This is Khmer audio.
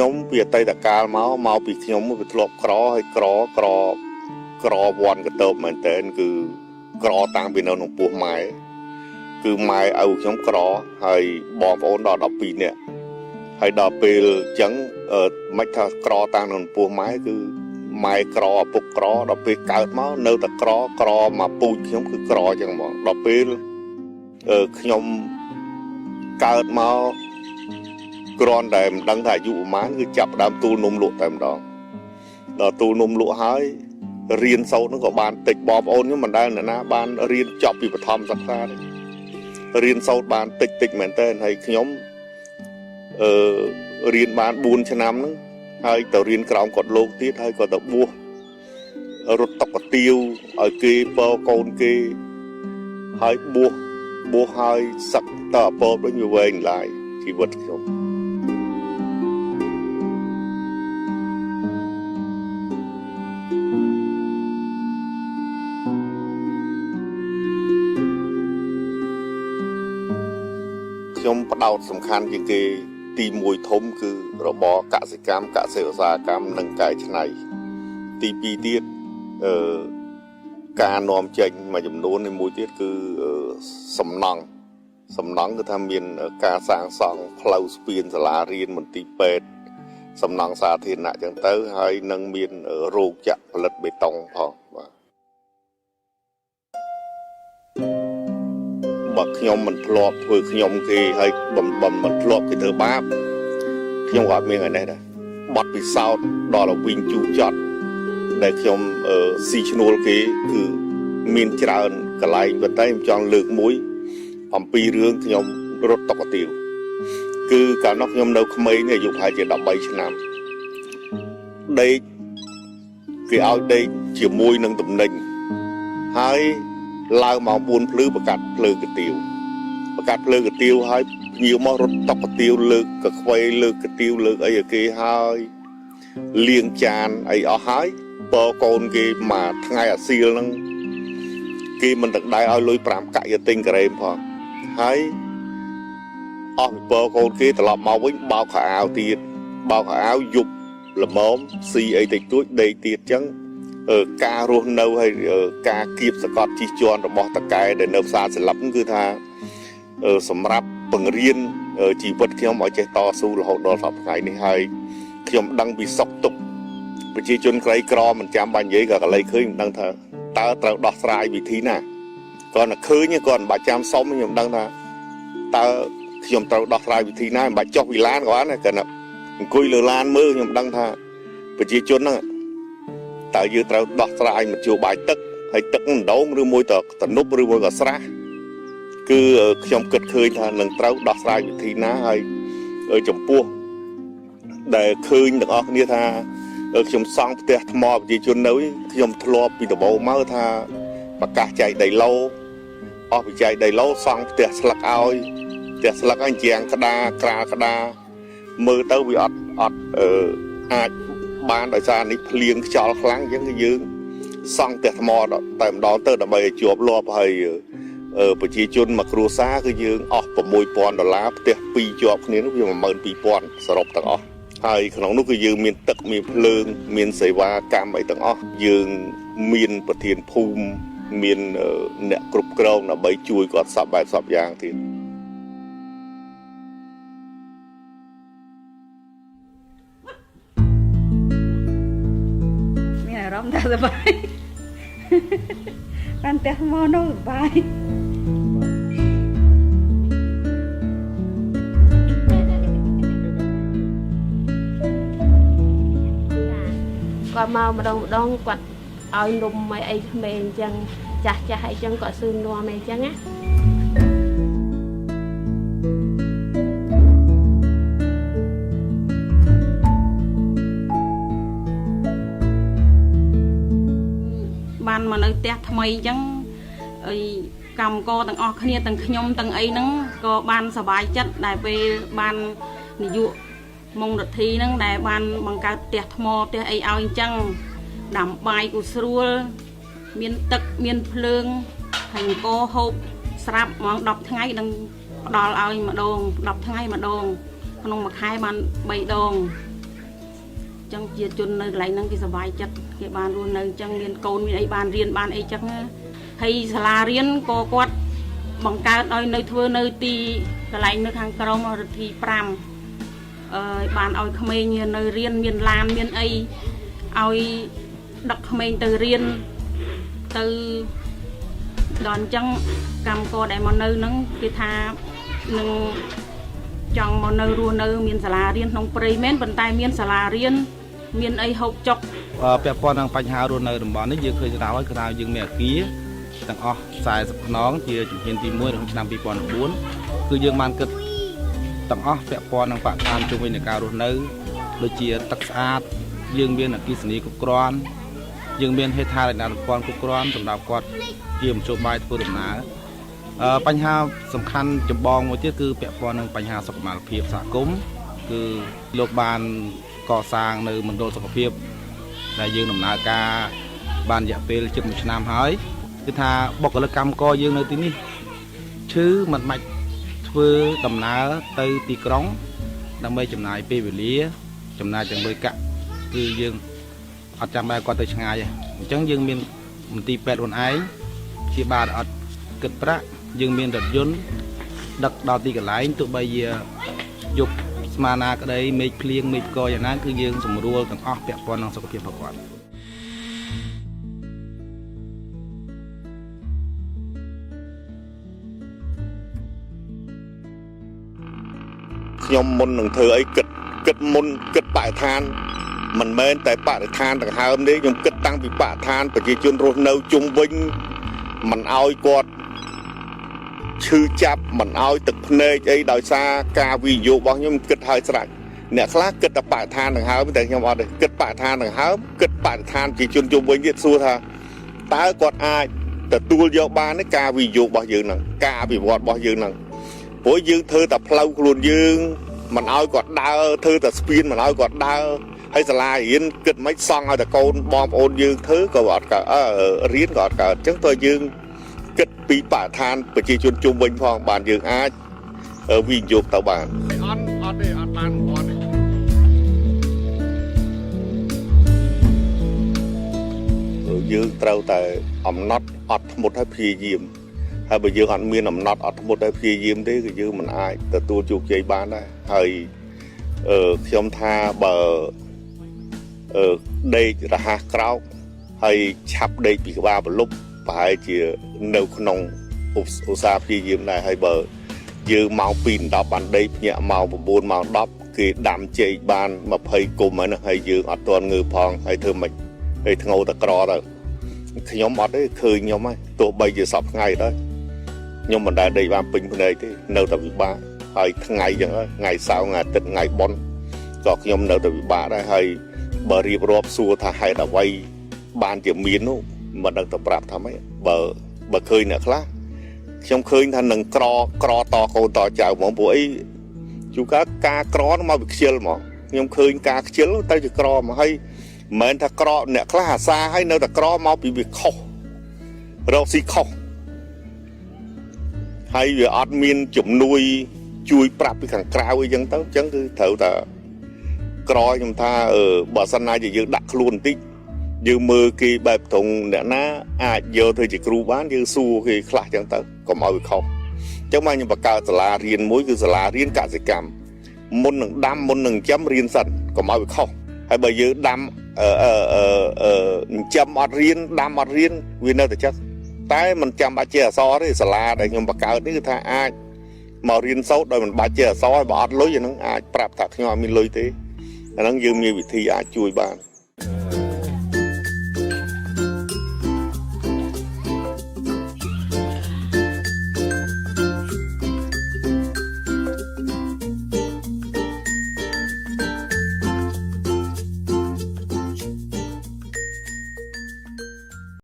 nhóm vì tay đã cao máu bị nhóm bị lọp có hay có vòn cái tôm mình tên cứ có tăng bên đâu nó buộc máy cứ máy ao nhóm có hay bom ổn đỏ đập pin nè hay đập pin trắng mấy thằng có tăng nó buộc máy cứ máy có bục có đập pin cao máu nơi ta có mà pui nhóm cứ có chẳng mà đập pin nhóm cao máu còn để đăng thải dụ mán cứ chập đám tu nôm lụa tại đó tu nôm lụa hái riêng sâu nó có bàn tịch bom ôn nhưng mà đây là na ban riêng chọc bị bật thom giặc ra đấy riêng sâu bàn tịch mền tên hay nhóm riêng bàn buôn cho năm nữa hay tàu riêng còng cột lô tiết hay còn tàu bua rút tóc tiêu ở kia bơ con kia hay bua hay sặc tờ bơ đó như vậy lại thì vật không trong bắt đầuสำคัญជាគេទី1ធំគឺរបរកសិកម្មកសិឧស្សាហកម្មនិងកែច្នៃទី2ទៀតការនាំចេញមួយចំនួននៃមួយទៀតគឺសំណង់គឺថាមានការសាងសង់ផ្លូវស្ពានសាលារៀនមន្ទីរពេទ្យសំណង់សាធារណៈចឹងទៅហើយនឹងមានរោងចក្រផលិតបេតុងផងបាទបើខ្ញុំមិនធ្លាប់ធ្វើខ្ញុំគេហើយបំមិនធ្លាប់គេធ្វើបាបខ្ញុំក៏អត់មានថ្ងៃនេះដែរបាត់ពិសោធន៍ដល់វិញជូរចត់ដែលខ្ញុំស៊ីឈ្នួលគេគឺមានច្រើនកន្លែងប៉ុន្តែខ្ញុំចង់លើកមួយអំពីរឿងខ្ញុំរត់តុកទាវគឺកាលនោះខ្ញុំនៅក្មេងអាយុប្រហែលជា13ឆ្នាំដេកគេឲ្យដេកជាមួយនឹងតំណែងហើយឡើងម៉ោង4ភ្លឺប្រកាត់ភ្លើកាទៀវហើយភ្ញៀវមករត់តុកកាទៀវលើកកខ្វៃលើកកាទៀវលើកអីឲ្យគេហើយលាងចានអីអស់ហើយបើកូនគេមកថ្ងៃអាសៀលហ្នឹងគេមិនទឹកដៃឲ្យលុយ5កាក់យកទិញការ៉េមផងហើយអស់ពីបើកូនគេត្រឡប់មកវិញបោកខោអាវទៀតបោកខោអាវយប់ល្មមស៊ីអីតិចតួចដេកទៀតចឹងការរស់នៅហើយការគៀបសកត់ជិះជាន់របស់តកែដែលនៅផ្សារសិល្បគឺថាសម្រាប់បង្រៀនជីវិតខ្ញុំឲ្យចេះតស៊ូរហូតដល់សប្តាហ៍នេះហើយខ្ញុំដឹងពីសុខទុក្ខប្រជាជនក្រីក្រមិនចាំបាច់និយាយក៏កលៃឃើញមិនដឹងថាតើត្រូវដោះស្រាយវិធីណាគាត់តែឃើញគាត់មិនបាច់ចាំសុំខ្ញុំដឹងថាតើខ្ញុំត្រូវដោះស្រាយវិធីណាមិនបាច់ចុះពីឡានក៏បានដែរគាត់អង្គុយលើឡានមើលខ្ញុំដឹងថាប្រជាជនហ្នឹងតើយើងត្រូវដោះស្រាយមធ្យោបាយទឹកហើយទឹកម្ដងឬមួយទៅតនុបឬមួយក៏ស្រះគឺខ្ញុំគិតឃើញថានឹងត្រូវដោះស្រាយវិធីណាហើយចំពោះដែលឃើញទាំងអស់គ្នាថាខ្ញុំសង់ផ្ទះថ្មប្រជាជននៅខ្ញុំធ្លាប់ពីដំបូងមកថាប្រកាសចែកដីឡូអស់ពីចែកដីឡូសង់ផ្ទះស្លឹកឲ្យផ្ទះស្លឹកឲ្យជាងក្តារក្រាលក្តារមើលទៅវាអត់អាចបានដោយសារនេះភ្លៀងខ្យល់ខ្លាំងអញ្ចឹងគឺយើងសង់ផ្ទះថ្មតែម្ដងទៅដើម្បីឲ្យជាប់លាប់ហើយប្រជាជនមួយគ្រួសារគឺយើងអស់$6000ផ្ទះ2ជាប់គ្នានោះវា12000សរុបទាំងអស់ហើយក្នុងនោះគឺយើងមានទឹកមានភ្លើងមានសេវាកម្មអីទាំងអស់យើងមានប្រធានភូមិមានអ្នកគ្រប់គ្រងដើម្បីជួយគាត់សពបែបសពយ៉ាងទៀតមានអារម្មណ៍ថាសប្បាយបានផ្ទះមកនោះសប្បាយគាត់មកម្ដងគាត់ឲ្យនំឲ្យអីក្មេងអញ្ចឹងចាស់អីចឹងគាត់ស៊ឺនំអីចឹងណាបានមកនៅផ្ទះថ្មីអញ្ចឹងអីកម្មករទាំងអស់គ្នាទាំងខ្ញុំទាំងអីហ្នឹងក៏បានសប្បាយចិត្តដែលពេលបាននាយកមុងរដ្ឋីហ្នឹងដែលបានបង្កើតផ្ទះថ្មផ្ទះអីឲ្យអញ្ចឹងដាំបាយគូស្រួលមានទឹកមានភ្លើងហើយអង្គហូបស្រាប់ហ្មង10ថ្ងៃនឹងផ្ដល់ឲ្យម្ដង10ថ្ងៃម្ដងក្នុងមួយខែបាន3ដង ចឹងជាជននៅកន្លែងហ្នឹងគេសប្បាយចិត្តគេបានរស់នៅចឹងមានកូនមានអីបានរៀនបានអីចឹងហើយសាលារៀនក៏គាត់បង្កើតឲ្យនៅធ្វើនៅទីកន្លែងនៅខាងក្រមរទ្ធី5បានឲ្យក្មេងនៅរៀនមានឡានមានអីឲ្យដឹកក្មេងទៅរៀនទៅដល់អញ្ចឹងកម្មករដែលមកនៅហ្នឹងគេថានឹងចង់មកនៅរស់នៅមានសាលារៀនក្នុងព្រៃមែនប៉ុន្តែមានសាលារៀនមានអីហូបចុកពាក់ព័ន្ធនឹងបញ្ហារស់នៅតំបន់នេះយើងឃើញស្រាប់ហើយគឺថាយើងមានអគារទាំងអស់40ខ្នងជាជំហានទី1ក្នុងឆ្នាំ2014គឺយើងបានគិតទាំងអស់ពាក់ព័ន្ធនឹងបរិស្ថានជុំវិញនឹងការរស់នៅដូចជាទឹកស្អាតយើងមានអគ្គិសនីគ្រប់គ្រាន់យើងមានហេដ្ឋារចនាសម្ព័ន្ធគ្រប់គ្រាន់សម្រាប់គាត់ជាមធ្យោបាយធ្វើដំណើរបញ្ហាសំខាន់ចម្បងមួយទៀតគឺពាក់ព័ន្ធនឹងបញ្ហាសុខភាពសហគមន៍គឺលោកបានកសាងនៅមណ្ឌលសុខភាពដែលយើងដំណើរការបានរយៈពេលជិត1ឆ្នាំហើយគឺថាបុគ្គលិកកម្មករយើងនៅទីនេះឈឺមិនបាច់ធ្វើដំណើរទៅទីក្រុងដើម្បីចំណាយពេលវេលាចំណាយទាំងលុយកាក់គឺយើងអត់ចាំបាច់គាត់ទៅឆ្ងាយទេអញ្ចឹងយើងមានមន្ទីរពេទ្យខ្លួនឯងព្យាបាលអត់គិតប្រាក់យើងមានរថយន្តដឹកដល់ទីកន្លែងទោះបីជាយប់ស្មានណាក្តីមេឃភ្លៀងមេឃផ្គរយ៉ាងណាគឺយើងសម្រួលទាំងអស់ពាក់ព័ន្ធនឹងសុខភាពរបស់គាត់ខ្ញុំមុននឹងធ្វើអីគិតមុនគិតបរិស្ថានមិនមែនតែបរិស្ថានដង្ហើមទេខ្ញុំគិតតាំងពីបរិស្ថានប្រជាជនរស់នៅជុំវិញមិនឲ្យគាត់ឈឺចាប់មិនឲ្យទឹកភ្នែកអីដោយសារការវិនិយោគរបស់ខ្ញុំគិតឲ្យស្រេចអ្នកខ្លះគិតតែបរិស្ថានដង្ហើមតែខ្ញុំអត់ទេគិតបរិស្ថានដង្ហើមគិតបរិស្ថានប្រជាជនជុំវិញទៀតសួរថាតើគាត់អាចទទួលយកបានទេការវិនិយោគរបស់យើងហ្នឹងការអភិវឌ្ឍរបស់យើងហ្នឹងព្រោះយើងធ្វើតែផ្លូវខ្លួនយើងមិនឲ្យគាត់ដើរធ្វើតែស្ពានមិនឲ្យគាត់ដើរហើយសាលារៀនគិតមិនសង់ឲ្យតែកូនបងប្អូនយើងធ្វើក៏អត់កើតរៀនក៏អត់កើតអញ្ចឹងតើយើងគិតពីបរិស្ថានប្រជាជនជុំវិញផងបានយើងអាចវិនិយោគទៅបានអត់ទេអត់បានអត់ទេយើងត្រូវតែអំណត់អត់ធ្មត់ឲ្យព្យាយាមហើយបើយើងអត់មានអំណត់អត់ធ្មត់ឲ្យព្យាយាមទេគឺយើងមិនអាចទទួលជោគជ័យបានដែរហើយខ្ញុំថាបើដេករហ័សក្រោកហើយឆាប់ដេកពីក្បាលប្រលប់ប្រហែលជានៅក្នុងឧស្សាហ៍ព្យាយាមដែរហើយបើយើងម៉ោង 2:10 បានដេកភ្ញាក់ម៉ោង 9 ម៉ោង 10គេដាំចេកបាន20គុំហើយហ្នឹងហើយយើងអត់ទាន់ងើផងហើយធ្វើម៉េចហើយធ្ងោតក្រទៅខ្ញុំអត់ទេឃើញខ្ញុំហើយទោះបីជាសពថ្ងៃដែរខ្ញុំមិនដែលដេកបានពេញភ្នែកទេនៅតែពិបាកហើយថ្ងៃចឹងថ្ងៃសៅរ៍ថ្ងៃអាទិត្យថ្ងៃបុណ្យក៏ខ្ញុំនៅតែពិបាកដែរហើយបើរៀបរាប់សួរថាហេតុអ្វីបានជាមាននោះមិនដឹងទៅប្រាប់ថាម៉េចបើឃើញអ្នកខ្លះខ្ញុំឃើញថានឹងក្រតកូនតចៅហ្មងព្រោះអីជួនកាលការក្រមកវាខ្ជិលហ្មងខ្ញុំឃើញការខ្ជិលទៅជាក្រមកហើយមិនមែនថាក្រអ្នកខ្លះអាសាហើយនៅតែក្រមកពីវាខុសរកស៊ីខុសហើយវាអត់មានជំនួយជួយប្រាប់ពីខាងក្រៅអីចឹងទៅអញ្ចឹងគឺត្រូវតែក្រខ្ញុំថាបើសិនណាយើងដាក់ខ្លួនបន្តិចយើងមើលគេបែបត្រង់អ្នកណាអាចយកទៅជាគ្រូបានយើងសួរគេខ្លះចឹងទៅកុំឲ្យវាខុសអញ្ចឹងមកខ្ញុំបង្កើតសាលារៀនមួយគឺសាលារៀនកសិកម្មមុននឹងដាំមុននឹងចិញ្ចឹមរៀនសិនកុំឲ្យវាខុសហើយបើយើងដាំចិញ្ចឹមអត់រៀនដាំអត់រៀនវានៅតែចឹងតែមិនចាំបាច់ជាអក្សរទេសាលាដែលខ្ញុំបង្កើតនេះគឺថាអាចមករៀនសូត្រដោយមិនបាច់ជាអក្សរបើអត់លុយអាហ្នឹងអាចប្រាប់ថាខ្ញុំអត់មានលុយទេអាហ្នឹងយើងមានវិធីអាចជួយបាន